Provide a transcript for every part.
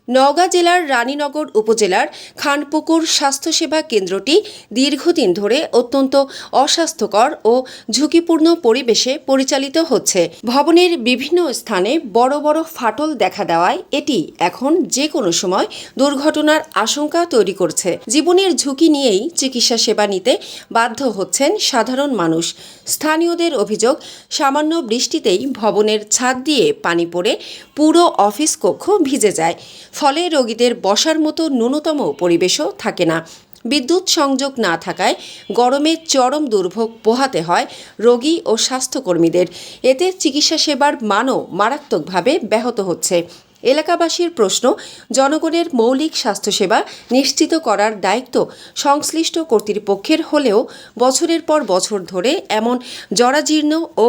নওগাঁ জেলার রানীনগর উপজেলার খানপুকুর স্বাস্থ্যসেবা কেন্দ্রটি দীর্ঘদিন ধরে অত্যন্ত অস্বাস্থ্যকর ও ঝুঁকিপূর্ণ পরিবেশে পরিচালিত হচ্ছে। ভবনের বিভিন্ন স্থানে বড় বড় ফাটল দেখা দেওয়ায় এটি এখন যে কোনো সময় দুর্ঘটনার আশঙ্কা তৈরি করছে। জীবনের ঝুঁকি নিয়েই চিকিৎসা সেবা নিতে বাধ্য হচ্ছেন সাধারণ মানুষ। স্থানীয়দের অভিযোগ, সামান্য বৃষ্টিতেই ভবনের ছাদ দিয়ে পানি পড়ে পুরো অফিস কক্ষ ভিজে যায়। ফলে রোগীদের বসার মতো ন্যূনতম পরিবেশও থাকে না। বিদ্যুৎ সংযোগ না থাকায় গরমে চরম দুর্ভোগ পোহাতে হয় রোগী ও স্বাস্থ্যকর্মীদের। এতে চিকিৎসা সেবার মানও মারাত্মকভাবে ব্যাহত হচ্ছে। এলাকাবাসীর প্রশ্ন, জনগণের মৌলিক স্বাস্থ্যসেবা নিশ্চিত করার দায়িত্ব সংশ্লিষ্ট কর্তৃপক্ষের হলেও বছরের পর বছর ধরে এমন জরাজীর্ণ ও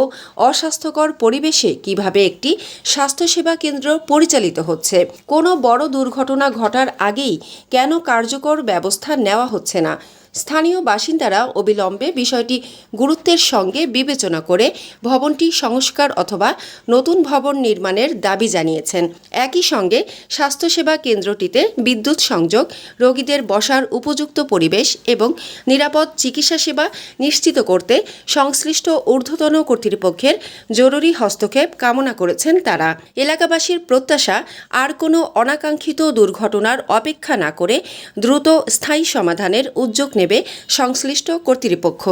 অস্বাস্থ্যকর পরিবেশে কিভাবে একটি স্বাস্থ্যসেবা কেন্দ্র পরিচালিত হচ্ছে? কোনো বড় দুর্ঘটনা ঘটার আগেই কেন কার্যকর ব্যবস্থা নেওয়া হচ্ছে না? স্থানীয় বাসিন্দারা অবিলম্বে বিষয়টি গুরুত্বের সঙ্গে বিবেচনা করে ভবনটি সংস্কার অথবা নতুন ভবন নির্মাণের দাবি জানিয়েছেন। একই সঙ্গে স্বাস্থ্যসেবা কেন্দ্রটিতে বিদ্যুৎ সংযোগ, রোগীদের বসার উপযুক্ত পরিবেশ এবং নিরাপদ চিকিৎসা সেবা নিশ্চিত করতে সংশ্লিষ্ট ঊর্ধ্বতন কর্তৃপক্ষের জরুরি হস্তক্ষেপ কামনা করেছেন তারা। এলাকাবাসীর প্রত্যাশা, আর কোনো অনাকাঙ্ক্ষিত দুর্ঘটনার অপেক্ষা না করে দ্রুত স্থায়ী সমাধানের উদ্যোগ নেবে সংশ্লিষ্ট কর্তৃপক্ষ।